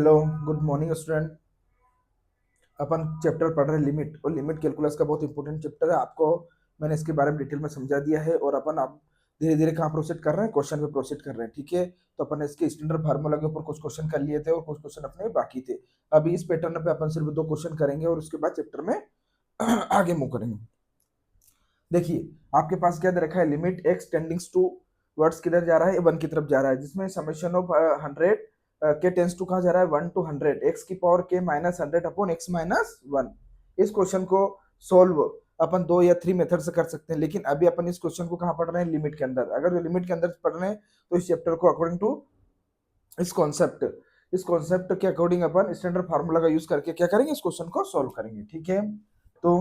Hello, good morning student. अपन chapter पढ़ रहे हैं लिमिट, और लिमिट कैलकुलस का बहुत इंपॉर्टेंट चैप्टर है। आपको मैंने इसके बारे में डिटेल में समझा दिया है, और अपन आप धीरे धीरे कहाँ प्रोसीड कर रहे हैं, क्वेश्चन पे प्रोसीड कर रहे हैं। ठीक है, तो अपन इसके स्टैंडर्ड फार्मूला के ऊपर कुछ क्वेश्चन कर लिए थे और कुछ क्वेश्चन अपने बाकी थे। अभी इस पैटर्न पे अपन सिर्फ 2 क्वेश्चन करेंगे और उसके बाद चैप्टर में आगे मूव करेंगे। देखिए, आपके पास क्या दे रखा है, लिमिट एक्स टेंडिंग्स टू वर्ड्स किधर जा रहा है, 1 की तरफ जा रहा है, जिसमें समेशन ऑफ 100 के टेंस टू कहा जा रहा है 1 to 100 एक्स की पावर के माइनस 100 अपॉन एक्स माइनस 1। इस क्वेश्चन को सोल्व अपन 2 या 3 मेथड से कर सकते हैं, लेकिन अभी अपन इस क्वेश्चन को कहाँ पढ़ रहे हैं, लिमिट के अंदर। अगर जो लिमिट के अंदर पढ़ रहे हैं तो इस चैप्टर को अकॉर्डिंग टू इस कॉन्सेप्ट के अकॉर्डिंग अपन स्टैंडर्ड फार्मूला का यूज करके क्या करेंगे, इस क्वेश्चन को सोल्व करेंगे। ठीक है, तो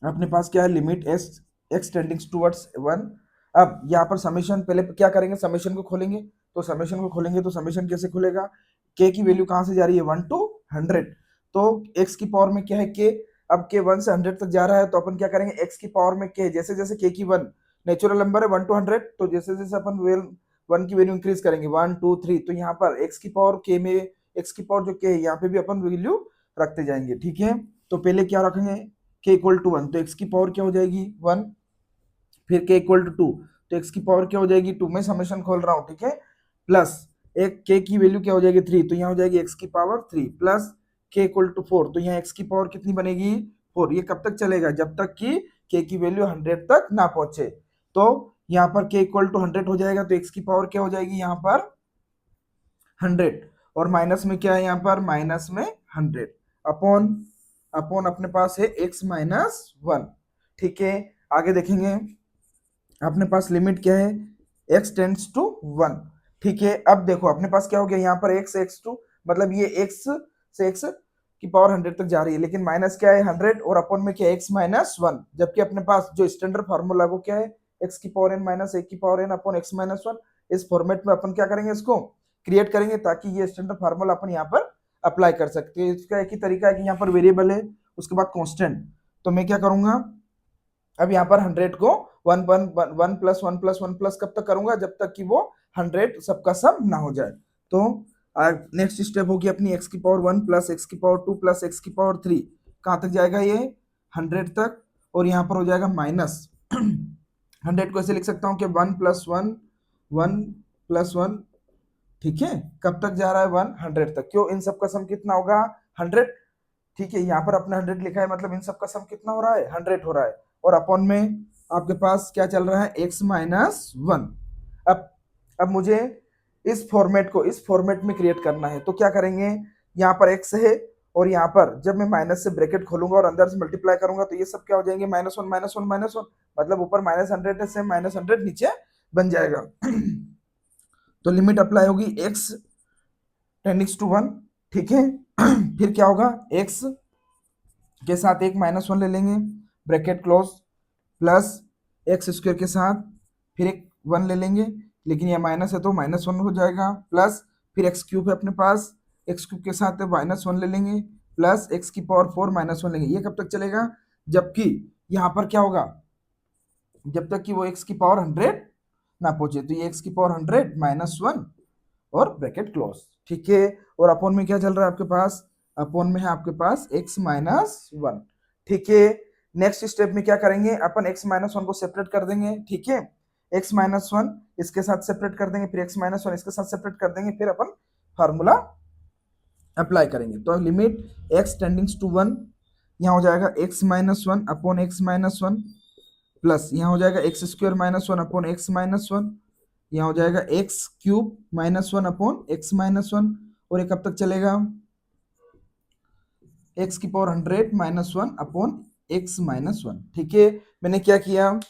अपने पास क्या है, लिमिट एक्स टेंडिंग्स टूवर्ड्स 1। अब यहाँ पर समेशन, पहले क्या करेंगे, समेशन को खोलेंगे। तो समेशन कैसे खुलेगा, के की वैल्यू कहाँ से जा रही है, 1 to 100। तो एक्स की पावर में क्या है, के। अब के 1 से 100 तक जा रहा है, तो अपन क्या करेंगे, एक्स की पावर में के, जैसे जैसे के की 1 नेचुरल नंबर है 1 to 100, तो जैसे जैसे अपन 1 की वैल्यू इंक्रीज करेंगे 1 2 3, तो यहाँ पर एक्स की पावर के में एक्स की पावर जो के है, यहाँ पे भी अपन वैल्यू रखते जाएंगे। ठीक है, तो पहले क्या रखेंगे, के इक्वल टू 1, तो एक्स की पावर क्या हो जाएगी 1। फिर के इक्वल टू 2, तो एक्स की पावर क्या हो जाएगी 2, में समेशन खोल रहा हूँ। ठीक है, प्लस एक के की वैल्यू क्या हो जाएगी 3, तो यहाँ हो जाएगी एक्स की पावर 3, प्लस के इक्वल टू 4, तो यहाँ एक्स की पावर कितनी बनेगी 4। ये कब तक चलेगा, जब तक कि के की वैल्यू 100 तक ना पहुंचे। तो यहाँ पर के इक्वल टू 100 हो जाएगा, तो एक्स की पावर क्या हो जाएगी यहाँ पर 100, और माइनस में क्या है यहाँ पर, माइनस में 100 अपॉन अपॉन अपने पास है x माइनस 1। ठीक है, आगे देखेंगे, अपने पास लिमिट क्या है, x टेंड्स टू 1। ठीक है, अब देखो अपने पास क्या हो गया, यहाँ पर x मतलब ये x से x की पावर 100 तक जा रही है, लेकिन माइनस क्या है 100, और अपॉन में क्या है x माइनस 1। जबकि अपने पास जो स्टैंडर्ड फार्मूला वो क्या है, x की पावर n माइनस 1 की power n upon x minus 1। इस फॉर्मेट में अपन क्या करेंगे, इसको क्रिएट करेंगे, ताकि ये स्टैंडर्ड फार्मूला अपन यहाँ पर अप्लाई कर सकते हैं। इसका एक ही तरीका है कि यहाँ पर वेरिएबल है, उसके बाद कांस्टेंट। तो मैं क्या करूंगा, अब यहाँ पर 100 को 1 प्लस 1 प्लस 1 प्लस कब तक करूंगा, जब तक कि वो 100 सबका सम ना हो जाए। तो नेक्स्ट स्टेप होगी अपनी x की पावर 1 प्लस एक्स की पावर 2 प्लस एक्स की पावर 3, कहाँ तक जाएगा ये 100 तक, और यहाँ पर हो जाएगा माइनस 100 को ऐसे लिख सकता हूँ कि 1 प्लस 1 1 प्लस 1। ठीक है, कब तक जा रहा है 100 तक, क्यों, इन सब का सम कितना होगा 100। ठीक है, यहाँ पर अपने 100 लिखा है, मतलब इन सब का सम कितना हो रहा है 100 हो रहा है, और अपॉन में आपके पास क्या चल रहा है x माइनस 1। अब अब मुझे इस फॉर्मेट में क्रिएट करना है, तो क्या करेंगे, यहाँ पर x है, और यहाँ पर जब मैं माइनस से ब्रैकेट खोलूंगा और अंदर से मल्टीप्लाई करूंगा, तो ये सब क्या हो जाएंगे -1 -1 -1, मतलब ऊपर -100 है, से -100 नीचे बन जाएगा। तो लिमिट अप्लाई होगी x टेंडिंग्स टू 1। ठीक है, फिर क्या होगा, x के साथ एक -1 ले लेंगे, bracket close, plus x square के साथ फिर एक 1 ले लेंगे, लेकिन यह माइनस है तो -1 हो जाएगा, प्लस फिर एक्स क्यूब है अपने पास, एक्स क्यूब के साथ -1 ले लेंगे, प्लस एक्स की पावर 4 -1 लेंगे। ये कब तक चलेगा, जबकि यहाँ पर क्या होगा, जब तक कि वो एक्स की पावर 100 ना पहुंचे। तो ये एक्स की पावर 100 -1 और ब्रैकेट क्लोज। ठीक है, और अपॉन में क्या चल रहा है आपके पास, अपॉन में है आपके पास x माइनस 1। ठीक है, नेक्स्ट स्टेप में क्या करेंगे, अपन x माइनस 1 को सेपरेट कर देंगे। ठीक है, x माइनस 1 इसके साथ सेपरेट कर देंगे, फिर x माइनस 1 इसके साथ सेपरेट कर देंगे, फिर अपन फार्मूला अप्लाई करेंगे। तो लिमिट x टेंडिंग्स टू 1, यहाँ हो जाएगा x minus 1 upon x minus 1, plus यहाँ हो जाएगा x square -1 upon x minus 1, यहाँ हो जाएगा x cube -1 upon x minus 1, और ये कब तक चलेगा, एक्स की पावर 100 -1 अपॉन एक्स माइनस 1। ठीक है, मैंने क्या किया,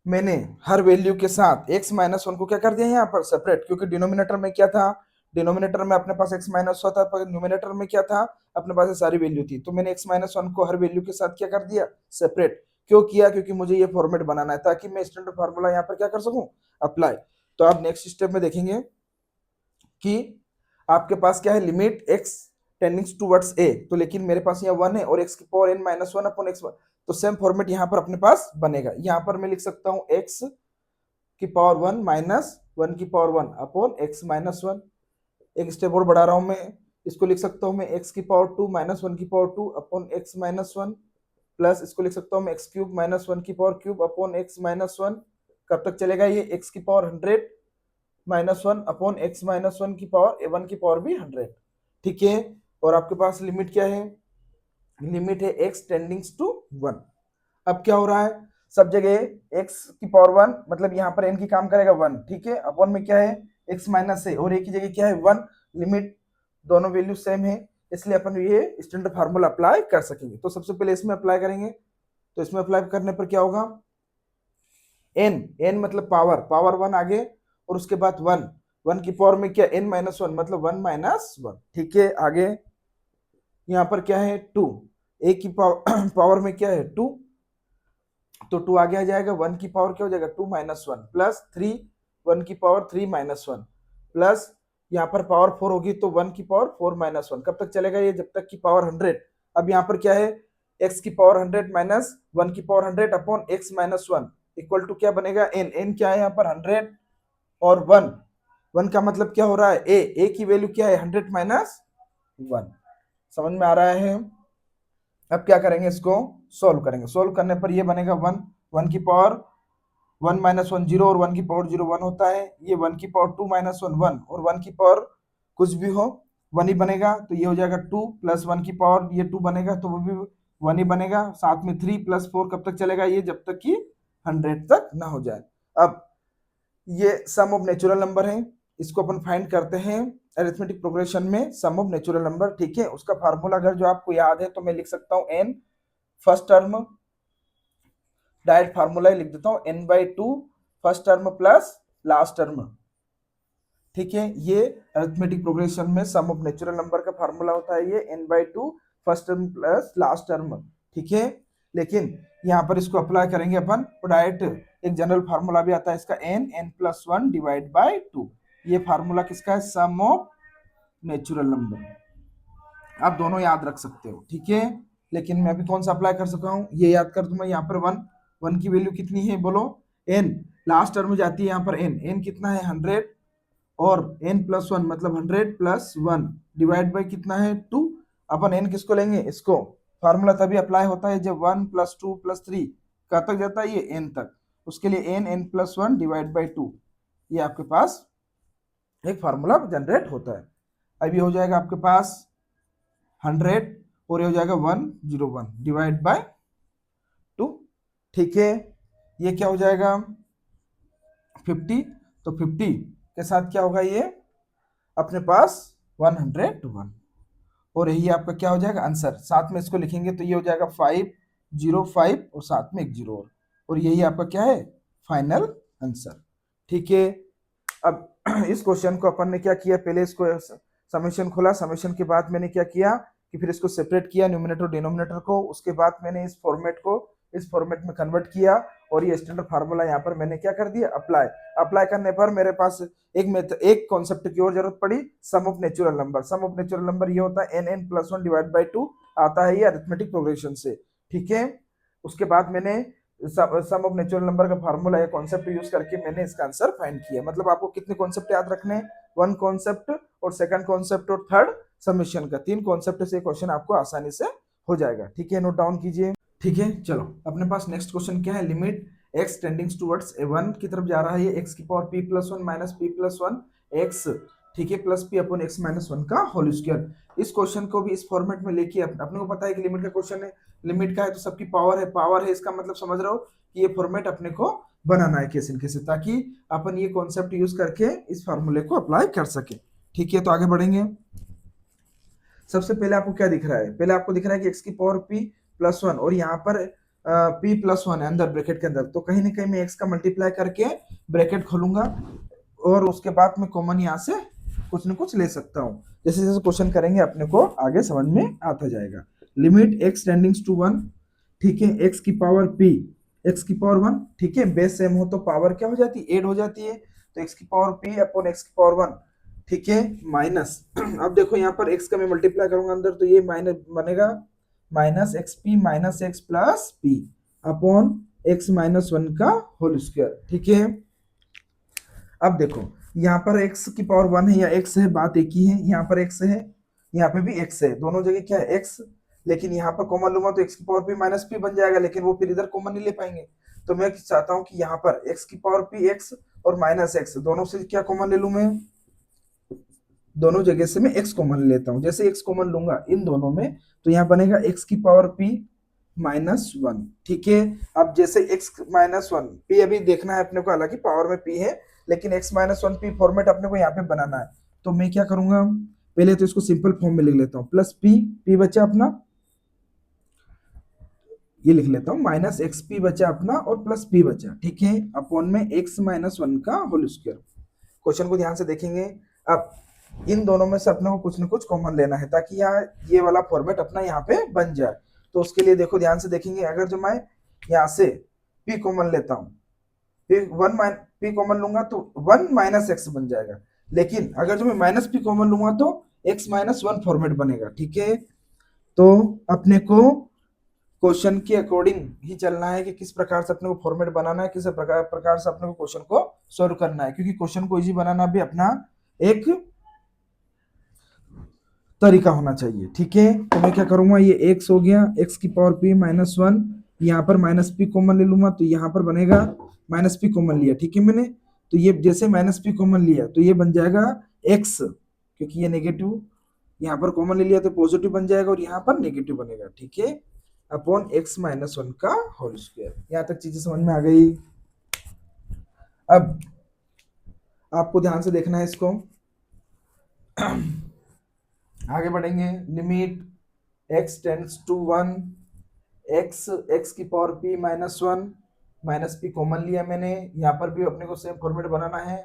मैंने हर वैल्यू के साथ x -1 को क्या कर दिया यहाँ पर सेपरेट, क्योंकि डिनोमिनेटर में क्या था, डिनोमिनेटर में अपने पास x -1 था, पर न्यूमिनेटर में क्या था, अपने पास सारी वैल्यू थी। तो मैंने x -1 को हर वैल्यू के साथ क्या कर दिया, सेपरेट। क्यों किया, क्योंकि मुझे ये फॉर्मेट बनाना है, ताकि मैं स्टैंडर्ड फार्मूला यहाँ पर क्या कर सकूं, अप्लाई। तो आप नेक्स्ट स्टेप में देखेंगे कि आपके पास क्या है, लिमिट x टेंडिंग्स टूवर्ड्स a, तो लेकिन मेरे पास यहाँ 1 है, और x की पावर n -1 अपॉन x, तो सेम फॉर्मेट यहाँ पर अपने पास बनेगा। यहाँ पर मैं लिख सकता हूँ x की पावर 1 -1 की पावर 1 अपॉन x माइनस 1, एक स्टेप और बढ़ा रहा हूं मैं, इसको लिख सकता हूं मैं एक्स की पावर 2 माइनस 1 की power 2 upon x minus 1 plus इसको लिख सकता हूं मैं एक्स क्यूब माइनस 1 की power cube upon x minus 1। कब तक चलेगा ये? एक्स की power 100 minus 1 upon x minus 1 की पावर 1 की पावर भी 100। ठीक है, और आपके पास लिमिट क्या है? लिमिट है एक्स टेंडिंग्स टू 1। अब क्या हो रहा है, सब जगह x की पावर 1 मतलब यहाँ पर n की काम करेगा 1, ठीक है, अपॉन में क्या है x माइनस है और a की जगह क्या है 1। लिमिट दोनों वैल्यू सेम है, इसलिए अपन ये स्टैंडर्ड फार्मूला अप्लाई कर सकेंगे। तो सबसे पहले इसमें अप्लाई करेंगे, तो इसमें अप्लाई करने पर क्या होगा, n मतलब पावर 1 आगे और उसके बाद 1 की पावर में क्या n माइनस 1 मतलब 1 माइनस 1। ठीक है, आगे यहाँ पर क्या है 2, a की पावर में क्या है 2, तो 2 आगे आ जाएगा, 1 की पावर क्या हो जाएगा 2 माइनस 1 प्लस 3, 1 की पावर 3 माइनस 1 प्लस यहाँ पर पावर 4 होगी तो 1 की पावर 4 माइनस 1। कब तक चलेगा ये? जब तक की पावर 100। अब यहाँ पर क्या है, x की पावर 100 माइनस 1 की power 100 upon x minus 1 equal to क्या बनेगा n क्या है यहाँ पर 100 और 1 का मतलब क्या हो रहा है a की वैल्यू क्या है 100 माइनस 1। समझ में आ रहा है? अब क्या करेंगे, इसको सोल्व करेंगे। सोल्व करने पर ये बनेगा 1 की पावर 1 माइनस 1 0 और 1 की पावर 0 1 होता है। ये 1 की पावर 2 माइनस 1 1 और 1 की पावर कुछ भी हो 1 ही बनेगा, तो ये हो जाएगा 2 प्लस 1 की पावर ये 2 बनेगा तो वो भी 1 ही बनेगा। साथ में 3 प्लस 4 कब तक चलेगा ये? जब तक कि 100 तक ना हो जाए। अब ये सम ऑफ नेचुरल नंबर है, इसको अपन फाइंड करते हैं अरिथमेटिक प्रोग्रेशन में सम ऑफ नेचुरल नंबर। ठीक है, उसका फार्मूला अगर जो आपको याद है तो मैं लिख सकता हूँ n first term, direct formula लिख देता हूँ n/2 first term plus last term. ठीक है, ये अरिथमेटिक प्रोग्रेशन में सम ऑफ नेचुरल नंबर का फार्मूला होता है ये n/2 first term plus last term. ठीक है, लेकिन यहाँ पर इसको अप्लाई करेंगे अपन तो डायरेक्ट एक जनरल फार्मूला भी आता है इसका n+1 डिवाइड बाय 2। ये फार्मूला किसका है? सम ऑफ नेचुरल नंबर। आप दोनों याद रख सकते हो, ठीक है, लेकिन मैं अभी कौन सा अप्लाई कर सका हूँ ये याद कर दूं मैं। यहाँ पर 1 की वैल्यू कितनी है बोलो? n लास्ट टर्म में जाती है यहाँ पर n कितना है 100 और n+1 मतलब 100 प्लस 1 डिवाइड बाई कितना है 2। अपन n किसको लेंगे? इसको। फार्मूला तभी अप्लाई होता है जब 1 + 2 + 3 कहाँ तक जाता है? ये n तक। उसके लिए n+1 डिवाइड बाई 2 ये आपके पास एक फार्मूला जनरेट होता है। अब ये हो जाएगा आपके पास 100 और ये हो जाएगा 101 डिवाइड बाय 2। ठीक है, ये क्या हो जाएगा 50, तो 50 के साथ क्या होगा ये अपने पास 101 और यही आपका क्या हो जाएगा आंसर। साथ में इसको लिखेंगे तो ये हो जाएगा 505 और साथ में एक जीरो और यही आपका क्या है फाइनल आंसर। ठीक है, अब इस क्वेश्चन को अपन ने क्या किया, पहले इसको समेशन खोला, समेशन के बाद मैंने क्या किया कि फिर इसको सेपरेट किया न्यूमरेटर डिनोमिनेटर को, उसके बाद मैंने इस फॉर्मेट को इस फॉर्मेट में कन्वर्ट किया और ये स्टैंडर्ड फार्मूला यहाँ पर मैंने क्या कर दिया अप्लाई करने पर मेरे पास एक कॉन्सेप्ट की और जरूरत पड़ी, sum of natural number. Sum of natural number ये होता है n+1 डिवाइड बाई 2 आता है ये अरिथमेटिक प्रोग्रेशन से। ठीक है, उसके बाद मैंने सम ऑफ नेचुरल नंबर का फार्मूला या कॉन्सेप्ट यूज करके मैंने इसका आंसर फाइंड किया। मतलब आपको कितने कॉन्सेप्ट याद रखने? 1 कॉन्सेप्ट और सेकंड कॉन्सेप्ट और थर्ड समेशन का। 3 कॉन्सेप्ट से क्वेश्चन आपको आसानी से हो जाएगा। ठीक है, नोट डाउन कीजिए। ठीक है, चलो अपने पास नेक्स्ट क्वेश्चन क्या है, लिमिट x टेंडिंग्स टुवर्ड्स 1 की तरफ जा रहा है ये x की power p+1 minus p+1 x, ठीक है, plus p upon x minus 1 का होल स्क्वायर। इस क्वेश्चन को भी इस फॉर्मेट में लेके अपने को पता है कि लिमिट का क्वेश्चन है, लिमिट का है तो सबकी पावर है इसका मतलब समझ रहे हो कि ये फॉर्मेट अपने को बनाना है कैसे कैसे, ताकि अपन ये कॉन्सेप्ट यूज करके इस फार्मूले को अप्लाई कर सके। ठीक है, तो आगे बढ़ेंगे। सबसे पहले आपको क्या दिख रहा है? पहले आपको दिख रहा है कि x की पावर p+1 और यहाँ पर p+1 है अंदर ब्रैकेट के अंदर, तो कहीं ना कहीं मैं x का मल्टीप्लाई करके ब्रैकेट खोलूंगा और उसके बाद में कॉमन यहाँ से कुछ न कुछ ले सकता हूँ। जैसे जैसे क्वेश्चन करेंगे अपने को आगे समझ में आता जाएगा। लिमिट x टेंडिंग्स टू 1, ठीक है, x की पावर p, x की पावर 1, ठीक है, बेस सेम हो तो पावर क्या हो जाती है? ऐड हो जाती है, तो x की पावर p अपॉन x की पावर 1, ठीक है, माइनस अब देखो यहाँ पर x का मैं मल्टीप्लाई करूंगा अंदर तो ये माइनस बनेगा minus xp minus x plus p upon x minus 1 का होल स्क्वायर। ठीक है, अब देखो यहाँ पर x की पावर 1 है या x है, बात एक ही है। यहाँ पर x है, यहाँ पे भी x है, दोनों जगह क्या है x, लेकिन यहाँ पर कॉमन लूंगा तो x की पावर p माइनस p बन जाएगा, लेकिन वो फिर इधर कॉमन नहीं ले पाएंगे। तो मैं चाहता हूँ कि यहाँ पर x की पावर p x और माइनस x दोनों से क्या कॉमन ले लूं मैं, दोनों जगह से मैं x कॉमन लेता हूँ। जैसे x कॉमन लूंगा इन दोनों में तो यहाँ बनेगा x की पावर p माइनस 1, ठीक है। अब जैसे x माइनस 1 p अभी देखना है अपने को, हालांकि पावर में p है, लेकिन x माइनस 1 p फॉर्मेट अपने को यहाँ पे बनाना है। तो मैं क्या करूंगा, पहले तो इसको सिंपल फॉर्म में लिख लेता हूँ, प्लस p बचा अपना, ये लिख लेता हूँ माइनस एक्स पी बचा अपना और प्लस p बचा, ठीक है, अपॉन में x माइनस 1 का होल स्क्वायर। क्वेश्चन को ध्यान से देखेंगे। अब इन दोनों में से अपने को कुछ न कुछ कॉमन लेना है ताकि यहाँ ये वाला फॉर्मेट अपना यहाँ पे बन जाए। तो उसके लिए देखो ध्यान से देखेंगे, अगर जो मैं यहाँ से p कॉमन लेता हूँ, p कॉमन लूंगा तो 1 माइनस एक्स बन जाएगा, लेकिन अगर जो मैं माइनस p कॉमन लूंगा तो x माइनस 1 फॉर्मेट बनेगा, ठीक है। तो अपने को क्वेश्चन के अकॉर्डिंग ही चलना है कि किस प्रकार से अपने को फॉर्मेट बनाना है, किस प्रकार से अपने को क्वेश्चन को सॉल्व करना है, क्योंकि क्वेश्चन को इजी बनाना भी अपना एक तरीका होना चाहिए, ठीक है। तो मैं क्या करूंगा, ये x हो गया, x की पावर p माइनस 1, यहाँ पर माइनस p कॉमन ले लूंगा तो यहाँ पर बनेगा माइनस p कॉमन लिया, ठीक है मैंने। तो ये जैसे माइनस p कॉमन लिया तो ये बन जाएगा x, क्योंकि ये नेगेटिव यहाँ पर कॉमन ले लिया तो पॉजिटिव बन जाएगा और यहाँ पर नेगेटिव बनेगा, ठीक है, अपॉन x माइनस 1 का होल स्क्वायर। यहाँ तक चीजें समझ में आ गई। अब आपको ध्यान से देखना है इसको, आगे बढ़ेंगे। Limit x tends to 1, x की power p minus 1, minus p common लिया मैंने, यहाँ पर भी अपने को सेम फॉर्मेट बनाना है,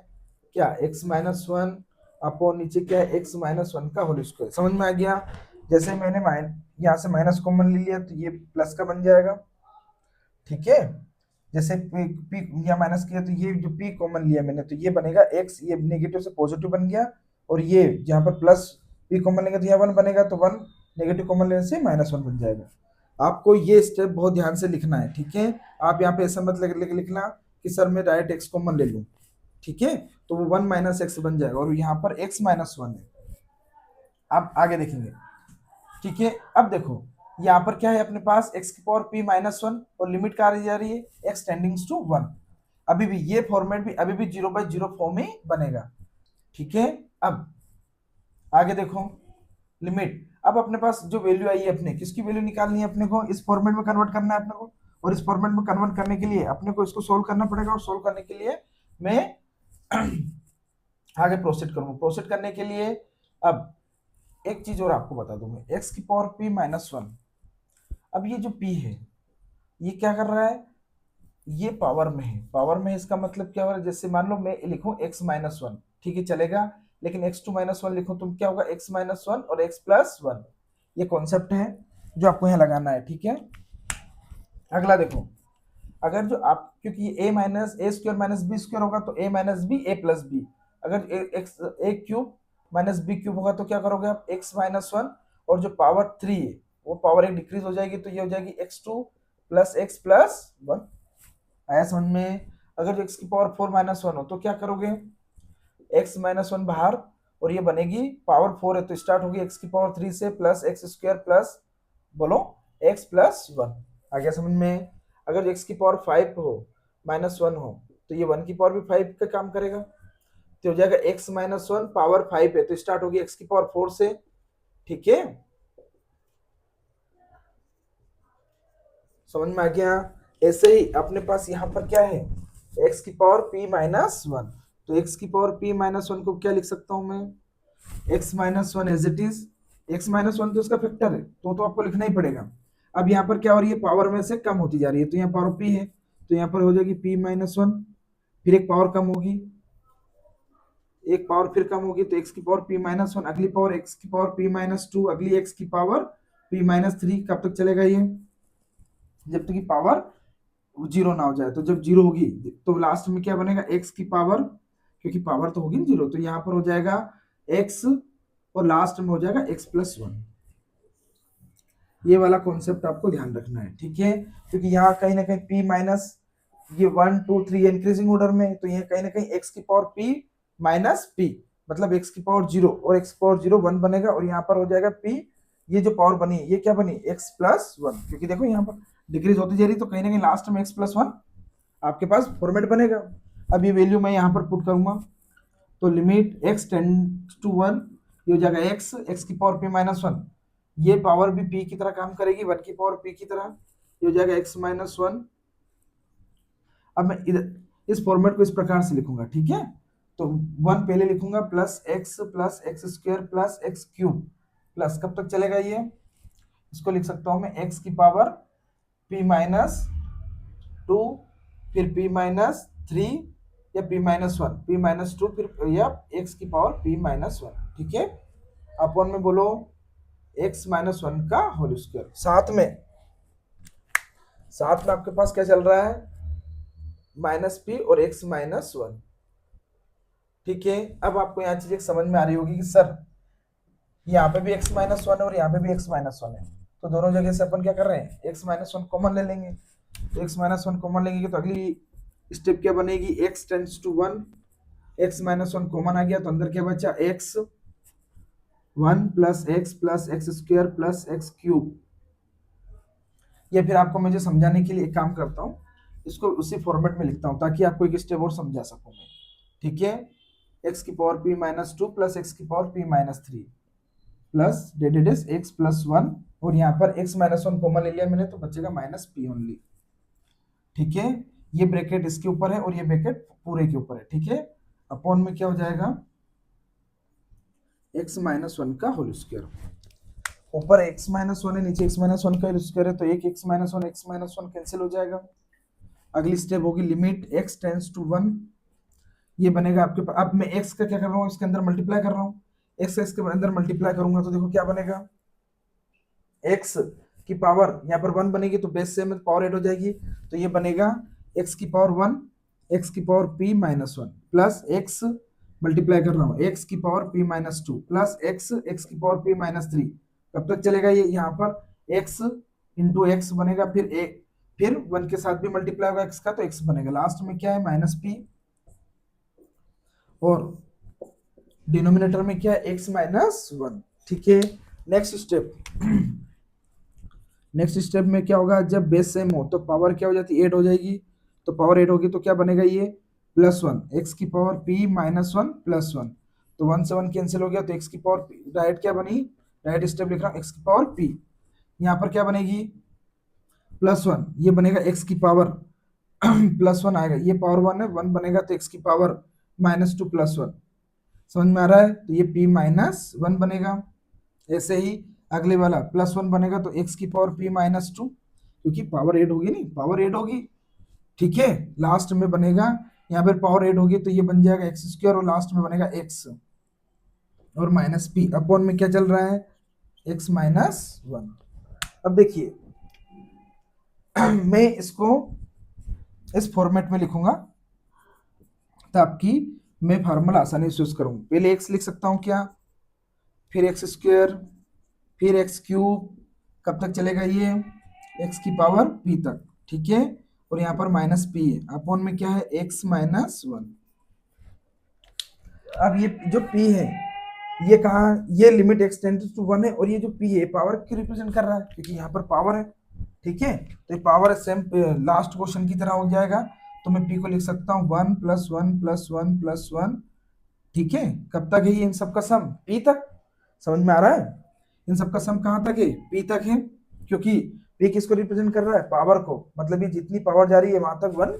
क्या x माइनस 1 अपॉन नीचे क्या है x माइनस 1 का होल स्क्वायर। समझ में आ गया। जैसे मैंने यहाँ से माइनस कॉमन ले लिया तो ये प्लस का बन जाएगा, ठीक है। जैसे p या माइनस किया तो ये जो p कॉमन लिया मैंने तो ये बनेगा x, ये नेगेटिव से पॉजिटिव बन गया, और ये यहाँ पर प्लस p कॉमन लेंगे तो यहाँ 1 बनेगा, तो 1 नेगेटिव कॉमन लेने से माइनस 1 बन जाएगा। आपको ये स्टेप बहुत ध्यान से लिखना है, ठीक है। आप यहाँ पे ऐसा मत लिखना कि सर मैं डायरेक्ट x कॉमन ले लूँ, ठीक है, तो वो 1 माइनस एक्स बन जाएगा और यहाँ पर x माइनस 1 है। आप आगे देखेंगे, ठीक है। अब देखो यहाँ पर क्या है अपने पास x की पावर p माइनस 1 और लिमिट कहाँ जा रही है, x टेंडिंग्स टू 1। अभी भी ये फॉर्मेट भी अभी भी 0/0 फॉर्म में बनेगा, ठीक है। अब आगे देखो लिमिट, अब अपने पास जो वैल्यू आई है अपने किसकी वैल्यू निकालनी है, अपने को इस फॉर्मेट में कन्वर्ट करना है अपने को, और इस फॉर्मेट में कन्वर्ट करने के लिए अपने को इसको सोल्व करना पड़ेगा, और सोल्व करने के लिए मैं आगे प्रोसीड करूंगा। प्रोसीड करने के लिए अब एक चीज और आपको बता दूं मैं, x की पावर p माइनस 1, अब ये जो p है ये क्या कर रहा है, ये पावर में है, पावर में है, इसका मतलब क्या हो रहा है, जैसे मान लो मैं लिखूं x माइनस 1, ठीक है चलेगा, लेकिन x2 माइनस 1 लिखूं तो क्या होगा, x माइनस 1 और x प्लस 1। ये कॉन्सेप्ट है जो आपको यहाँ लगाना है, ठीक है। अगला देखो, अगर जो आप, क्योंकि a minus a square minus b square होगा तो a minus b a plus b, अगर a cube minus b cube होगा तो क्या करोगे आप, x माइनस 1 और जो पावर 3 है वो पावर एक डिक्रीज हो जाएगी तो ये हो जाएगी x2 प्लस x प्लस 1। आया समझ में। अगर जो x की पावर 4 माइनस 1 हो तो क्या करोगे, x माइनस 1 बाहर और ये बनेगी पावर 4 है तो स्टार्ट होगी x की पावर 3 से प्लस एक्स स्क्वायर प्लस बोलो x प्लस 1। आ गया समझ में। अगर x की पावर 5 हो माइनस 1 हो तो ये 1 की पावर भी 5 का काम करेगा, तो हो जाएगा x माइनस 1 पावर 5 है तो स्टार्ट होगी x की पावर 4 से, ठीक है, समझ में आ गया। ऐसे ही अपने पास यहाँ पर क्या है, x की पावर p माइनस 1, तो x की पावर p माइनस 1 को क्या लिख सकता हूं मैं, x minus 1 as it is, x minus 1 तो इसका फैक्टर है तो आपको लिखना ही पड़ेगा। अब यहाँ पर क्या हो रही है, पावर में से कम होती जा रही है तो यहाँ पावर p है तो यहाँ पर हो जाएगी p माइनस 1, फिर एक पावर कम होगी, एक पावर फिर कम होगी तो x की पावर p माइनस 1, अगली पावर x की पावर p माइनस 2, अगली x की पावर p माइनस 3। कब तक चलेगा ये, जब तक की पावर जीरो ना हो जाए। तो जब जीरो होगी तो लास्ट में क्या बनेगा, x की पावर, क्योंकि पावर तो होगी ना जीरो, तो यहाँ पर हो जाएगा x और लास्ट में हो जाएगा x प्लस 1। ये वाला कॉन्सेप्ट आपको ध्यान रखना है, ठीक है, क्योंकि यहाँ कहीं ना कहीं p माइनस ये 1 2 3 इंक्रीजिंग ऑर्डर में, तो यहाँ कहीं ना कहीं x की पावर p माइनस पी, मतलब एक्स की पावर 0 और एक्स की पावर 0 1 बनेगा, और यहाँ पर हो जाएगा पी, ये जो पावर बनी ये क्या बनी एक्स प्लस 1, क्योंकि देखो यहाँ पर डिक्रीज होती जा रही तो कहीं ना कहीं लास्ट में एक्स प्लस 1 आपके पास फॉर्मेट बनेगा। अब ये वैल्यू मैं यहाँ पर पुट करूंगा, तो लिमिट एक्स टेंड्स टू 1, ये हो जाएगा एक्स की पावर पी माइनस 1, ये पावर भी पी की तरह काम करेगी, 1 की पावर पी की तरह, ये हो जाएगा एक्स माइनस 1। अब मैं इधर इस फॉर्मेट को इस प्रकार से लिखूंगा, ठीक है, तो 1 पहले लिखूंगा plus x square plus x cube plus, कब तक चलेगा ये, इसको लिख सकता हूं मैं एक्स की पावर पी माइनस 2, फिर p माइनस 3 या p माइनस 1, p माइनस 2, फिर या x की पावर p माइनस 1, ठीक है, अपन में बोलो x माइनस 1 का होल स्क्वायर, साथ में आपके पास क्या चल रहा है माइनस p और x माइनस 1, ठीक है। अब आपको यहाँ चीज एक समझ में आ रही होगी कि सर यहाँ पे भी x माइनस 1 है और यहाँ पे भी x माइनस 1 है, तो दोनों जगह से अपन क्या कर रहे हैं x माइनस 1 कॉमन ले लेंगे, तो x माइनस 1 कॉमन लेंगे तो अगली स्टेप क्या बनेगी x tends to 1, x minus 1 common आ गया तो अंदर क्या बचा x 1 plus x square plus x cube. ये फिर आपको मुझे समझाने के लिए एक काम करता हूँ, इसको उसी फॉर्मेट में लिखता हूँ ताकि आपको एक स्टेप और समझा सकूँ मैं, ठीक है, x की power p minus 2 plus x की power p minus 3 plus that is x plus 1, और यहाँ पर x माइनस 1 कॉमन ले लिया मैंने तो बचेगा माइनस p ओनली, ठीक है, ये ब्रैकेट इसके ऊपर है और ये ब्रैकेट पूरे के ऊपर है, ठीक है, अपॉन में क्या हो जाएगा x माइनस 1 का होल स्क्वायर, ऊपर x माइनस 1 है नीचे x माइनस 1 का होल स्क्वायर है, तो एक x माइनस 1 कैंसिल हो जाएगा। अगली स्टेप होगी लिमिट x टेंड्स टू 1, ये बनेगा आपके पास, अब मैं x का क्या कर रहा हूँ इसके अंदर मल्टीप्लाई कर रहा हूँ, x का इसके अंदर मल्टीप्लाई करूंगा तो देखो क्या बनेगा x की पावर यहाँ पर 1 बनेगी तो बेस से में पावर 8 हो जाएगी, तो ये बनेगा x की पावर 1 x की power p minus 1 plus x multiply कर रहा हूँ x की power p minus 2 plus x की पावर p माइनस 3, कब तक चलेगा ये यहाँ पर x इंटू एक्स बनेगा, फिर 1 के साथ भी मल्टीप्लाई होगा x का तो x बनेगा, लास्ट में क्या है माइनस p, और डिनोमिनेटर में क्या है x माइनस 1, ठीक है। नेक्स्ट स्टेप में क्या होगा जब बेस सेम हो तो पावर क्या हो जाती है 8 हो जाएगी, तो पावर 8 होगी तो क्या बनेगा ये प्लस 1 एक्स की पावर p माइनस 1 प्लस 1, तो 1 से 1 कैंसिल हो गया तो एक्स की पावर डायरेक्ट क्या बनी, डायरेक्ट स्टेप लिख रहा हूँ एक्स की पावर p, यहाँ पर क्या बनेगी प्लस 1, ये बनेगा एक्स की पावर प्लस 1 आएगा, ये पावर 1 है 1 बनेगा तो एक्स की पावर माइनस 2 प्लस 1, समझ में आ रहा है, तो ये p माइनस 1 बनेगा। ऐसे ही अगले वाला प्लस 1 बनेगा तो x की पावर p माइनस 2, क्योंकि पावर 8 होगी, नहीं पावर 8 होगी, ठीक है, लास्ट में बनेगा यहाँ पर पावर 8 होगी तो ये बन जाएगा एक्स स्क्वायर और लास्ट में बनेगा x और माइनस p, अपॉन में क्या चल रहा है x माइनस 1। अब देखिए मैं इसको इस फॉर्मेट में लिखूंगा ताकि मैं फार्मूला आसानी से यूज करूं, पहले x लिख सकता हूं क्या, फिर एक्स स्क्वायर, फिर एक्स क्यूब, कब तक चलेगा ये एक्स की पावर p तक, ठीक है, और यहाँ पर माइनस p है, अपॉन में क्या है x माइनस 1। अब ये जो p है ये कहाँ, ये लिमिट x टेंड्स टू 1 है, और ये जो p है पावर क्यों रिप्रेजेंट कर रहा है, क्योंकि यहाँ पर पावर है, ठीक है, तो ये पावर सेम लास्ट क्वेश्चन की तरह हो जाएगा, तो मैं p को लिख सकता हूँ 1 प्लस 1 प्लस 1 प्लस 1, ठीक है, कब तक है ये इन सबका सम p तक, समझ में आ रहा है, इन सबका सम कहां तक है p तक है, क्योंकि p किसको रिप्रेजेंट कर रहा है पावर को, मतलब ये जितनी पावर जा रही है वहां तक 1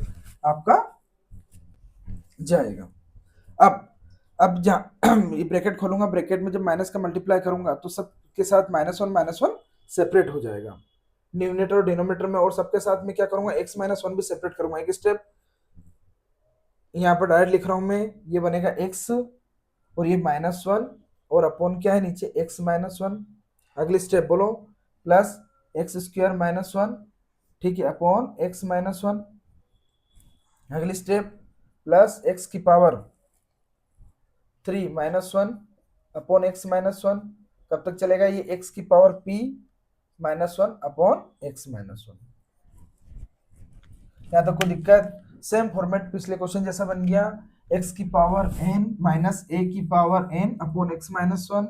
आपका जाएगा। अब ये ब्रैकेट खोलूंगा, ब्रैकेट में जब माइनस का मल्टीप्लाई करूंगा तो सब के साथ माइनस वन सेपरेट हो जाएगा, न्यूमिनेटर और डिनोमिनेटर में, और सबके साथ में क्या करूंगा x माइनस 1 भी सेपरेट करूंगा, एक स्टेप यहाँ पर डायरेक्ट लिख रहा हूं मैं, ये बनेगा x और ये माइनस 1 और अपॉन क्या है नीचे x माइनस 1, अगली स्टेप बोलो प्लस एक्स स्क्वायर माइनस 1, ठीक है, अपॉन x माइनस 1, अगली स्टेप प्लस x की power 3 minus 1 upon x minus 1, कब तक चलेगा ये x की power p minus 1 upon x minus 1, यहाँ तक कोई दिक्कत, सेम फॉर्मेट पिछले क्वेश्चन जैसा बन गया, एक्स की पावर n माइनस ए की power n upon x minus one,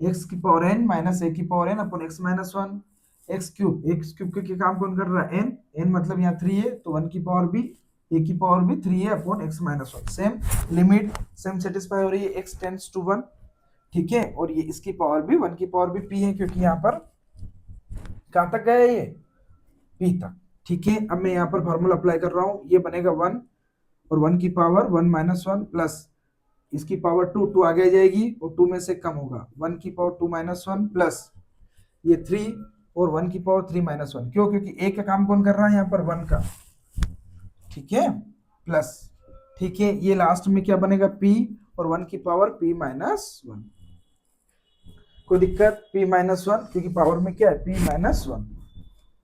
x की पावर n माइनस ए की power n upon x minus one, x cube के काम कौन कर रहा है, n मतलब यहाँ 3 है तो 1 की पावर भी, ए की पावर भी 3 है upon x minus one. Same limit same satisfy हो रही है, x टेंड्स टू 1, ठीक है। और ये इसकी पावर भी 1 की पावर भी p है, क्योंकि यहाँ पर कहाँ तक गया ये, p तक, ठीक है। अब मैं यहाँ पर फॉर्मूला अप्लाई कर रहा हूँ, ये बनेगा 1 और 1 की पावर 1 माइनस वन प्लस इसकी पावर 2, 2 आगे आ जाएगी और 2 में से कम होगा, 1 की पावर 2 माइनस वन प्लस ये 3 और 1 की पावर 3 माइनस वन, क्यों, क्योंकि ए का काम कौन कर रहा है यहाँ पर 1 का, ठीक है, प्लस, ठीक है। ये लास्ट में क्या बनेगा p और 1 की पावर p माइनस वन, कोई दिक्कत, p माइनस वन, क्योंकि पावर में क्या है p माइनस वन।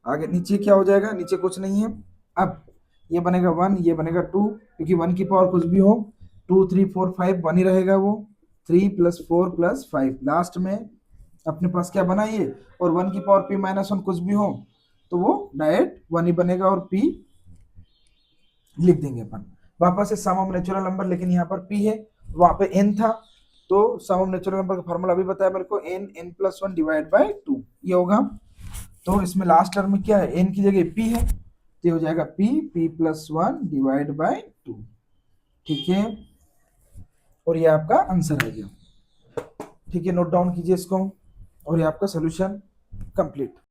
आगे नीचे क्या हो जाएगा, नीचे कुछ नहीं है। अब ये बनेगा 1, ये बनेगा 2, क्योंकि 1 की पावर कुछ भी हो, 2 3 4 5 1 ही रहेगा वो, 3 प्लस 4 प्लस 5, लास्ट में अपने पास क्या बना ये, और 1 की पावर p माइनस वन कुछ भी हो तो वो डायरेक्ट 1 ही बनेगा और p लिख देंगे अपन। वापस से सम ऑफ नेचुरल नंबर, लेकिन यहाँ पर p है, वहां पे n था, तो सम ऑफ नेचुरल नंबर का फॉर्मूला अभी बताया मेरे को, n plus one divide by 2 ये होगा। तो इसमें लास्ट टर्म में क्या है, n की जगह p है, तो हो जाएगा p plus one divide by 2, ठीक है। और ये आपका आंसर आ गया, ठीक है, नोट डाउन कीजिए इसको, और ये आपका सोल्यूशन कंप्लीट।